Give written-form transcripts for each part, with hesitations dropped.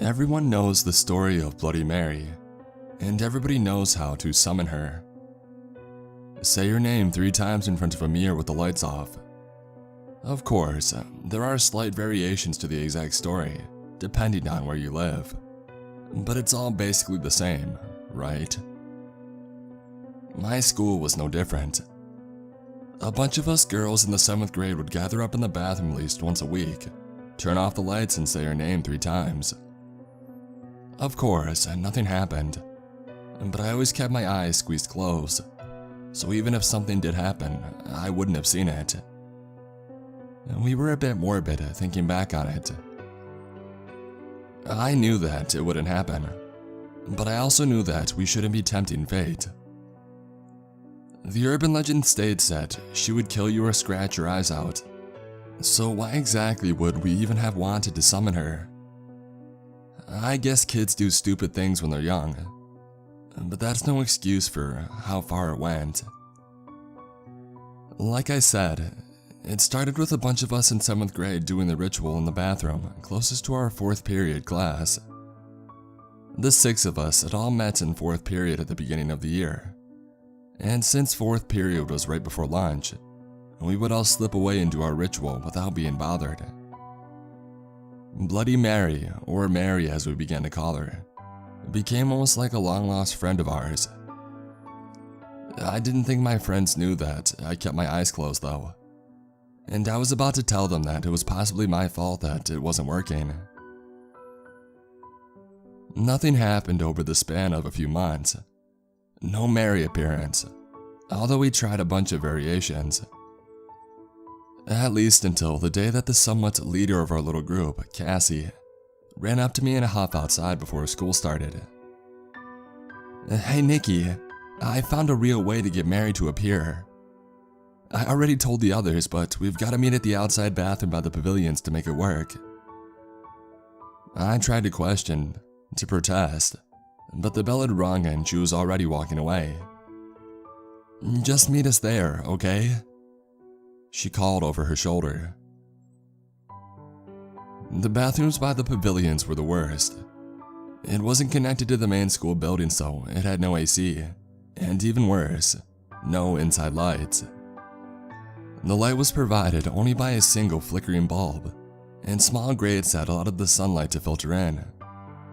Everyone knows the story of Bloody Mary, and everybody knows how to summon her. Say your name 3 times in front of a mirror with the lights off. Of course, there are slight variations to the exact story, depending on where you live. But it's all basically the same, right? My school was no different. A bunch of us girls in the 7th grade would gather up in the bathroom at least once a week, turn off the lights and say our name 3 times. Of course, nothing happened, but I always kept my eyes squeezed closed, so even if something did happen, I wouldn't have seen it. We were a bit morbid thinking back on it. I knew that it wouldn't happen, but I also knew that we shouldn't be tempting fate. The urban legend states that she would kill you or scratch your eyes out, so why exactly would we even have wanted to summon her? I guess kids do stupid things when they're young, but that's no excuse for how far it went. Like I said, it started with a bunch of us in 7th grade doing the ritual in the bathroom closest to our 4th period class. The 6 of us had all met in 4th period at the beginning of the year, and since 4th period was right before lunch, we would all slip away and do our ritual without being bothered. Bloody Mary, or Mary as we began to call her, became almost like a long-lost friend of ours. I didn't think my friends knew that I kept my eyes closed though, and I was about to tell them that it was possibly my fault that it wasn't working. Nothing happened over the span of a few months. No Mary appearance, although we tried a bunch of variations. At least until the day that the somewhat leader of our little group, Cassie, ran up to me in a huff outside before school started. "Hey Nikki, I found a real way to get Mary to appear. I already told the others, but we've got to meet at the outside bathroom by the pavilions to make it work." I tried to question, to protest, but the bell had rung and she was already walking away. "Just meet us there, okay?" she called over her shoulder. The bathrooms by the pavilions were the worst. It wasn't connected to the main school building, so it had no AC, and even worse, no inside lights. The light was provided only by a single flickering bulb, and small grates that allowed the sunlight to filter in.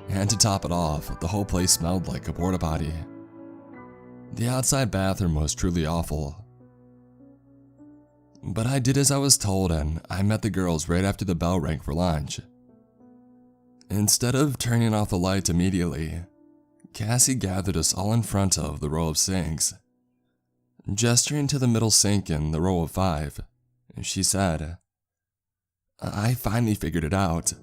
And to top it off, the whole place smelled like a porta potty. The outside bathroom was truly awful. But I did as I was told, and I met the girls right after the bell rang for lunch. Instead of turning off the light immediately, Cassie gathered us all in front of the row of sinks. Gesturing to the middle sink in the row of 5, she said, "I finally figured it out.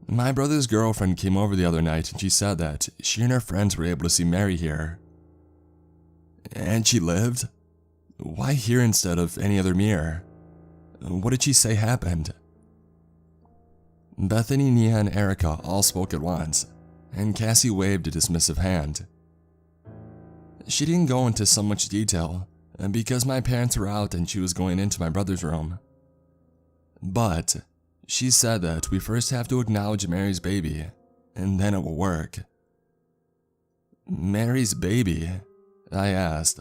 My brother's girlfriend came over the other night and she said that she and her friends were able to see Mary here." "And she lived? Why here instead of any other mirror? What did she say happened?" Bethany, Nia, and Erica all spoke at once, and Cassie waved a dismissive hand. She didn't go into so much detail, because my parents were out and she was going into my brother's room. But she said that we first have to acknowledge Mary's baby, and then it will work. "Mary's baby?" I asked,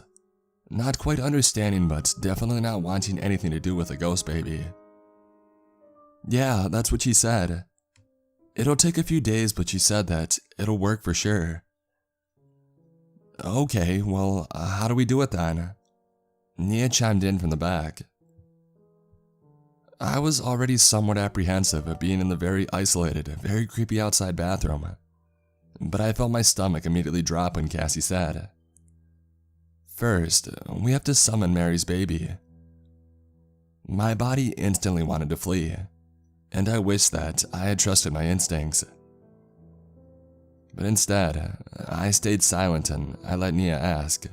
not quite understanding but definitely not wanting anything to do with a ghost baby. "Yeah, that's what she said. It'll take a few days, but she said that it'll work for sure." "Okay, well, how do we do it then?" Nia chimed in from the back. I was already somewhat apprehensive of being in the very isolated, very creepy outside bathroom, but I felt my stomach immediately drop when Cassie said, "First, we have to summon Mary's baby." My body instantly wanted to flee, and I wished that I had trusted my instincts. But instead, I stayed silent and I let Nia ask,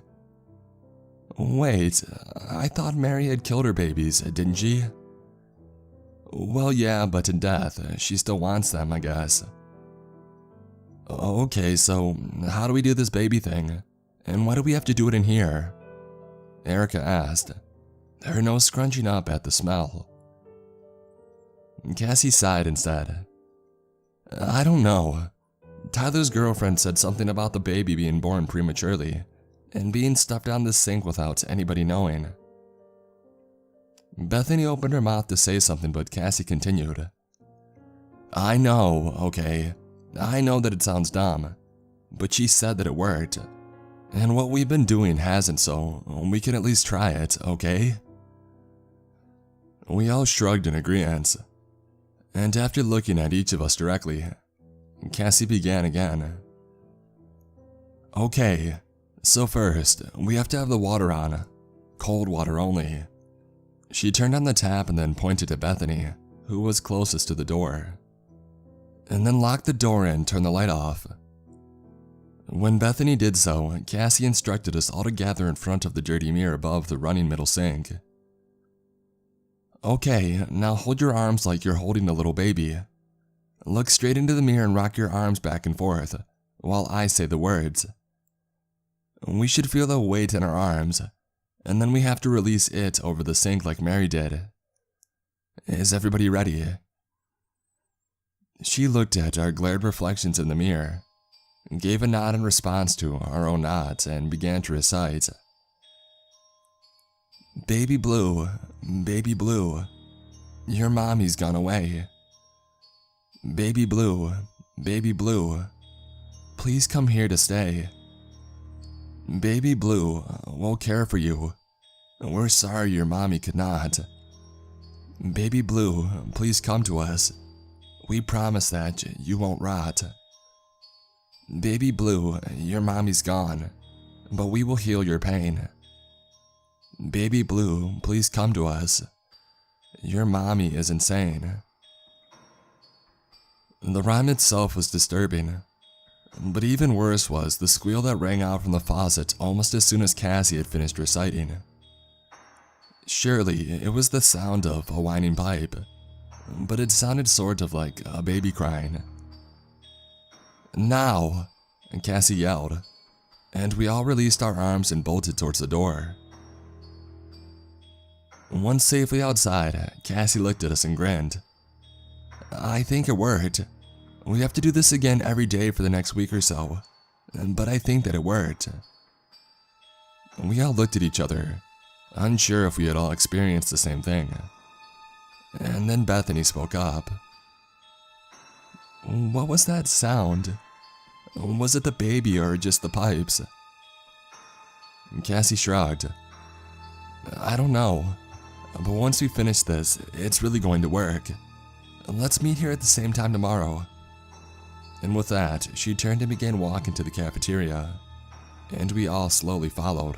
"Wait, I thought Mary had killed her babies, didn't she?" "Well, yeah, but in death, she still wants them, I guess." "Okay, so how do we do this baby thing? And why do we have to do it in here?" Erica asked, her nose scrunching up at the smell. Cassie sighed and said, I don't know. Tyler's girlfriend said something about the baby being born prematurely and being stuffed down the sink without anybody knowing. Bethany opened her mouth to say something, but Cassie continued. I know, okay. I know that it sounds dumb, but she said that it worked. And what we've been doing hasn't, so we can at least try it, okay? We all shrugged in agreement, and after looking at each of us directly, Cassie began again. Okay, so first, we have to have the water on, cold water only. She turned on the tap and then pointed to Bethany, who was closest to the door. And then locked the door and turned the light off. When Bethany did so, Cassie instructed us all to gather in front of the dirty mirror above the running middle sink. Okay, now hold your arms like you're holding a little baby. Look straight into the mirror and rock your arms back and forth, while I say the words. We should feel the weight in our arms, and then we have to release it over the sink like Mary did. Is everybody ready? She looked at our glared reflections in the mirror, gave a nod in response to our own nods, and began to recite. Baby blue, your mommy's gone away. Baby blue, please come here to stay. Baby blue, we'll care for you. We're sorry your mommy could not. Baby blue, please come to us. We promise that you won't rot. Baby blue, your mommy's gone, but we will heal your pain. Baby blue, please come to us. Your mommy is insane. The rhyme itself was disturbing, but even worse was the squeal that rang out from the faucet almost as soon as Cassie had finished reciting. Surely it was the sound of a whining pipe, but it sounded sort of like a baby crying. Now, Cassie yelled, and we all released our arms and bolted towards the door. Once safely outside, Cassie looked at us and grinned. I think it worked. We have to do this again every day for the next week or so, but I think that it worked. We all looked at each other, unsure if we had all experienced the same thing. And then Bethany spoke up. What was that sound? Was it the baby or just the pipes? Cassie shrugged. I don't know, but once we finish this, it's really going to work. Let's meet here at the same time tomorrow. And with that, she turned and began walking to the cafeteria, and we all slowly followed.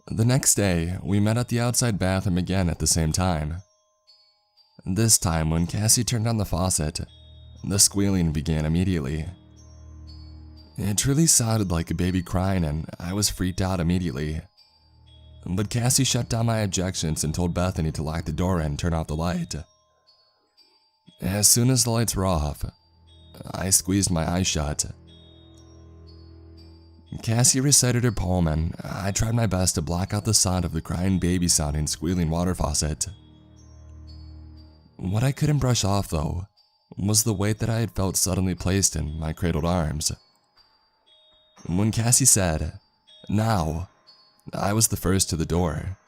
The next day, we met at the outside bathroom again at the same time. This time, when Cassie turned on the faucet, the squealing began immediately. It truly sounded like a baby crying, and I was freaked out immediately. But Cassie shut down my objections and told Bethany to lock the door and turn off the light. As soon as the lights were off, I squeezed my eyes shut. Cassie recited her poem, and I tried my best to block out the sound of the crying baby sounding squealing water faucet. What I couldn't brush off, though, was the weight that I had felt suddenly placed in my cradled arms. When Cassie said, "Now," I was the first to the door.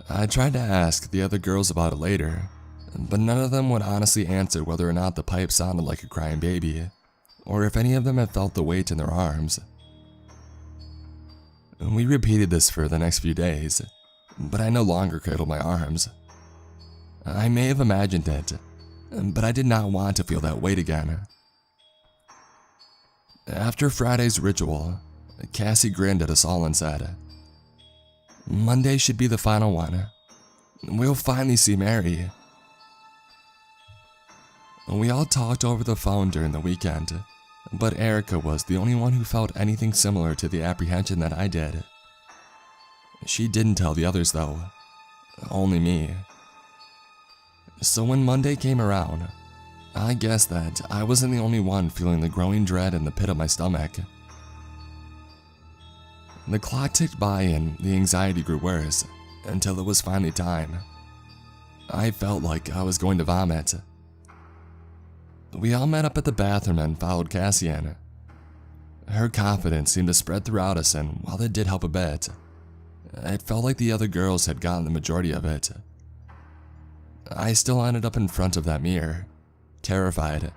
I tried to ask the other girls about it later, but none of them would honestly answer whether or not the pipe sounded like a crying baby, or if any of them had felt the weight in their arms. We repeated this for the next few days, but I no longer cradled my arms. I may have imagined it, but I did not want to feel that weight again. After Friday's ritual, Cassie grinned at us all and said, "Monday should be the final one. We'll finally see Mary." We all talked over the phone during the weekend, but Erica was the only one who felt anything similar to the apprehension that I did. She didn't tell the others though, only me. So when Monday came around, I guessed that I wasn't the only one feeling the growing dread in the pit of my stomach. The clock ticked by and the anxiety grew worse until it was finally time. I felt like I was going to vomit, We all met up at the bathroom and followed Cassie in. Her confidence seemed to spread throughout us, and while it did help a bit, it felt like the other girls had gotten the majority of it. I still ended up in front of that mirror, terrified.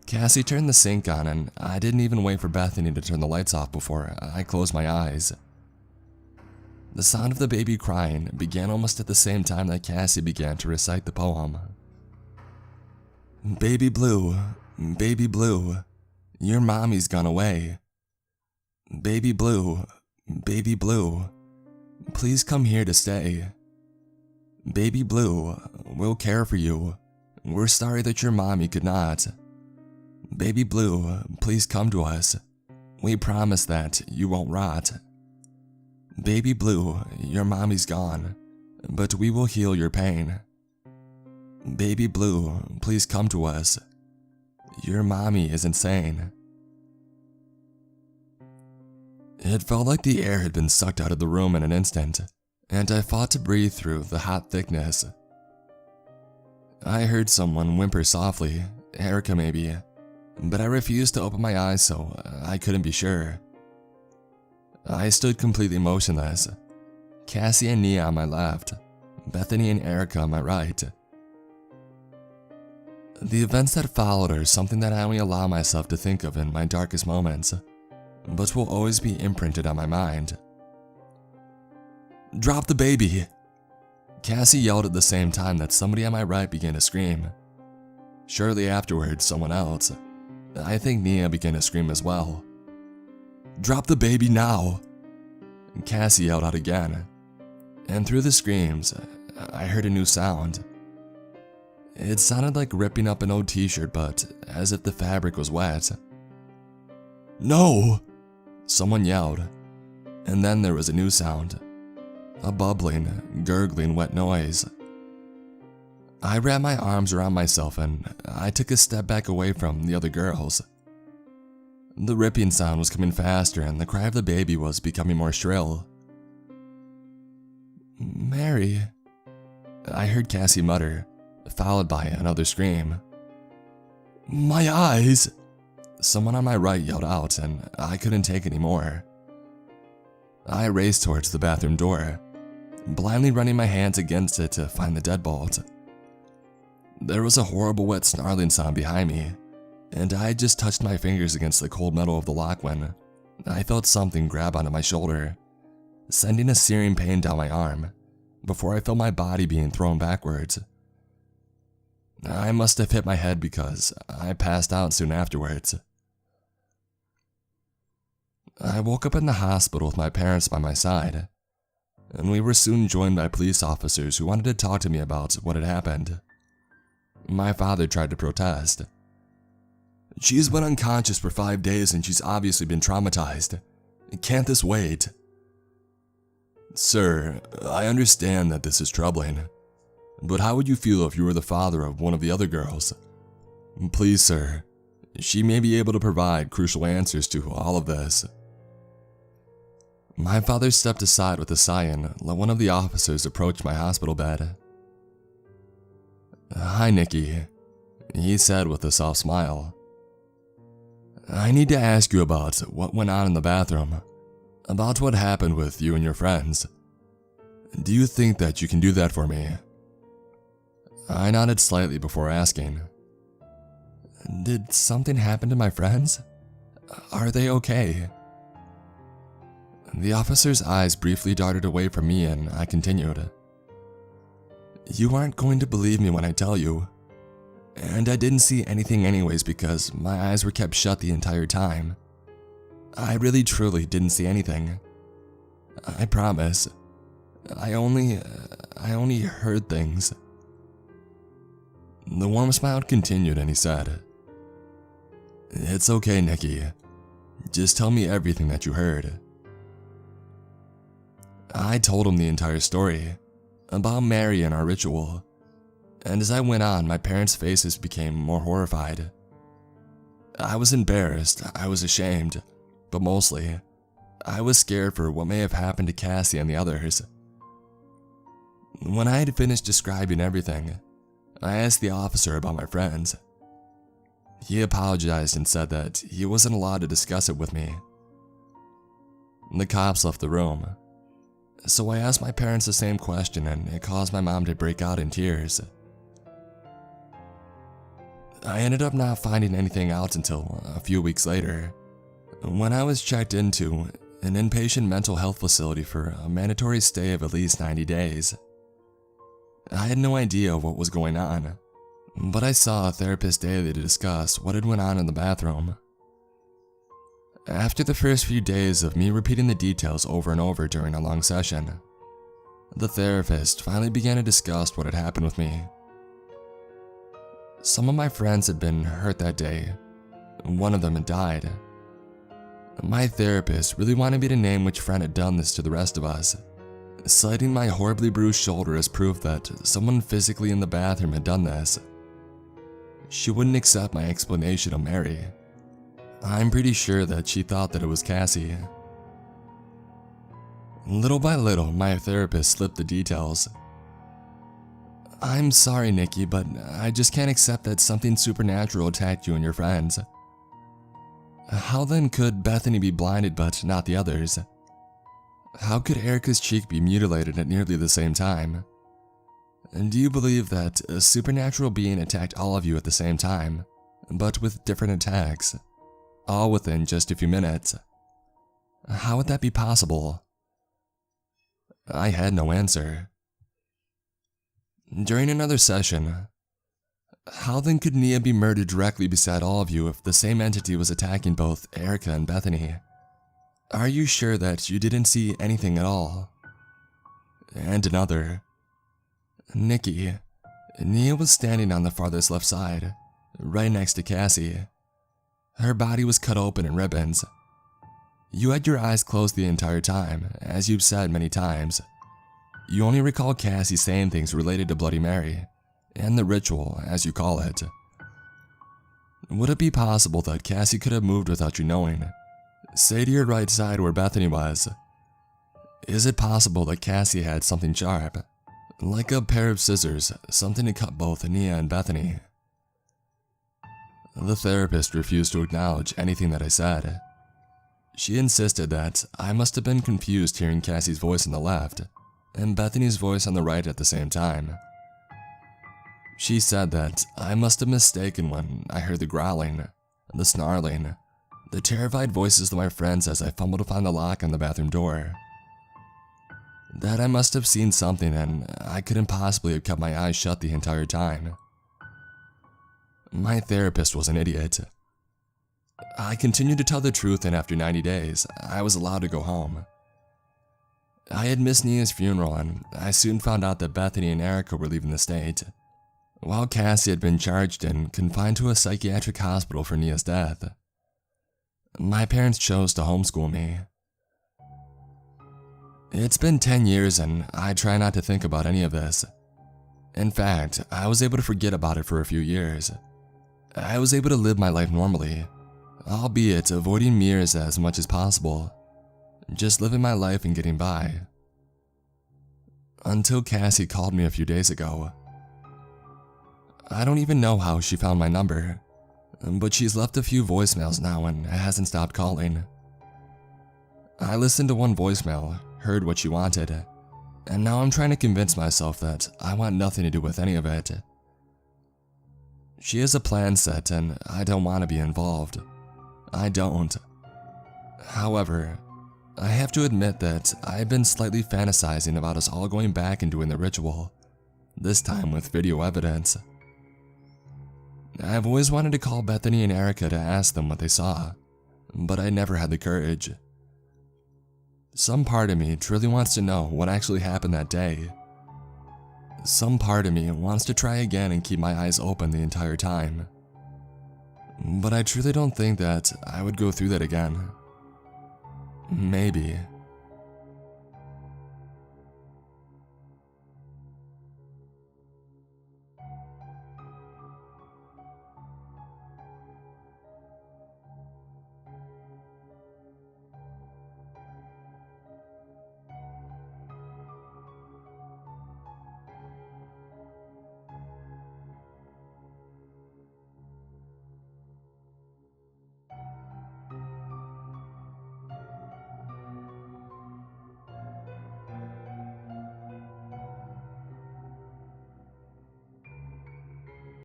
Cassie turned the sink on, and I didn't even wait for Bethany to turn the lights off before I closed my eyes. The sound of the baby crying began almost at the same time that Cassie began to recite the poem. Baby blue, your mommy's gone away. Baby blue, please come here to stay. Baby blue, we'll care for you. We're sorry that your mommy could not. Baby blue, please come to us. We promise that you won't rot. Baby blue, your mommy's gone, but we will heal your pain. Baby blue, please come to us. Your mommy is insane. It felt like the air had been sucked out of the room in an instant, and I fought to breathe through the hot thickness. I heard someone whimper softly, Erica maybe, but I refused to open my eyes so I couldn't be sure. I stood completely motionless, Cassie and Nia on my left, Bethany and Erica on my right. The events that followed are something that I only allow myself to think of in my darkest moments, but will always be imprinted on my mind. Drop the baby! Cassie yelled at the same time that somebody on my right began to scream. Shortly afterwards, someone else, I think Nia, began to scream as well. Drop the baby now! Cassie yelled out again, and through the screams, I heard a new sound. It sounded like ripping up an old t-shirt, but as if the fabric was wet. No! Someone yelled, and then there was a new sound. A bubbling, gurgling, wet noise. I wrapped my arms around myself and I took a step back away from the other girls. The ripping sound was coming faster and the cry of the baby was becoming more shrill. Mary, I heard Cassie mutter, followed by another scream. My eyes! Someone on my right yelled out and I couldn't take any more. I raced towards the bathroom door, blindly running my hands against it to find the deadbolt. There was a horrible wet snarling sound behind me, and I had just touched my fingers against the cold metal of the lock when I felt something grab onto my shoulder, sending a searing pain down my arm, before I felt my body being thrown backwards. I must have hit my head because I passed out soon afterwards. I woke up in the hospital with my parents by my side, and we were soon joined by police officers who wanted to talk to me about what had happened. My father tried to protest. She's been unconscious for 5 days and she's obviously been traumatized. Can't this wait? Sir, I understand that this is troubling, but how would you feel if you were the father of one of the other girls? Please, sir, she may be able to provide crucial answers to all of this. My father stepped aside with a sigh and let one of the officers approach my hospital bed. Hi, Nikki, he said with a soft smile. I need to ask you about what went on in the bathroom, about what happened with you and your friends. Do you think that you can do that for me? I nodded slightly before asking. Did something happen to my friends? Are they okay? The officer's eyes briefly darted away from me and I continued. You aren't going to believe me when I tell you. And I didn't see anything anyways because my eyes were kept shut the entire time. I really truly didn't see anything. I promise. I only heard things. The warm smile continued and he said, It's okay, Nikki. Just tell me everything that you heard. I told him the entire story, about Mary and our ritual, and as I went on, my parents' faces became more horrified. I was embarrassed, I was ashamed, but mostly, I was scared for what may have happened to Cassie and the others. When I had finished describing everything, I asked the officer about my friends, He apologized and said that he wasn't allowed to discuss it with me. The cops left the room, so I asked my parents the same question, and it caused my mom to break out in tears. I ended up not finding anything out until a few weeks later, when I was checked into an inpatient mental health facility for a mandatory stay of at least 90 days. I had no idea what was going on, but I saw a therapist daily to discuss what had went on in the bathroom. After the first few days of me repeating the details over and over during a long session, the therapist finally began to discuss what had happened with me. Some of my friends had been hurt that day. One of them had died. My therapist really wanted me to name which friend had done this to the rest of us, citing my horribly bruised shoulder as proof that someone physically in the bathroom had done this. She wouldn't accept my explanation of Mary. I'm pretty sure that she thought that it was Cassie. Little by little, my therapist slipped the details. I'm sorry, Nikki, but I just can't accept that something supernatural attacked you and your friends. How then could Bethany be blinded but not the others? How could Erica's cheek be mutilated at nearly the same time? And do you believe that a supernatural being attacked all of you at the same time, but with different attacks, all within just a few minutes? How would that be possible? I had no answer. During another session, how then could Nia be murdered directly beside all of you if the same entity was attacking both Erica and Bethany? Are you sure that you didn't see anything at all? And another. Nikki, Nia was standing on the farthest left side, right next to Cassie. Her body was cut open in ribbons. You had your eyes closed the entire time, as you've said many times. You only recall Cassie saying things related to Bloody Mary, and the ritual, as you call it. Would it be possible that Cassie could have moved without you knowing? Say to your right side where Bethany was. Is it possible that Cassie had something sharp, like a pair of scissors, something to cut both Nia and Bethany? The therapist refused to acknowledge anything that I said. She insisted that I must have been confused hearing Cassie's voice on the left and Bethany's voice on the right at the same time. She said that I must have mistaken when I heard the growling, the snarling, the terrified voices of my friends as I fumbled to find the lock on the bathroom door. That I must have seen something and I couldn't possibly have kept my eyes shut the entire time. My therapist was an idiot. I continued to tell the truth, and after 90 days, I was allowed to go home. I had missed Nia's funeral, and I soon found out that Bethany and Erica were leaving the state, while Cassie had been charged and confined to a psychiatric hospital for Nia's death. My parents chose to homeschool me. It's been 10 years and I try not to think about any of this. In fact, I was able to forget about it for a few years. I was able to live my life normally, albeit avoiding mirrors as much as possible, just living my life and getting by. Until Cassie called me a few days ago. I don't even know how she found my number, but she's left a few voicemails now and hasn't stopped calling. I listened to one voicemail, heard what she wanted, and now I'm trying to convince myself that I want nothing to do with any of it. She has a plan set and I don't want to be involved. I don't. However, I have to admit that I've been slightly fantasizing about us all going back and doing the ritual, this time with video evidence. I've always wanted to call Bethany and Erica to ask them what they saw, but I never had the courage. Some part of me truly wants to know what actually happened that day. Some part of me wants to try again and keep my eyes open the entire time. But I truly don't think that I would go through that again. Maybe.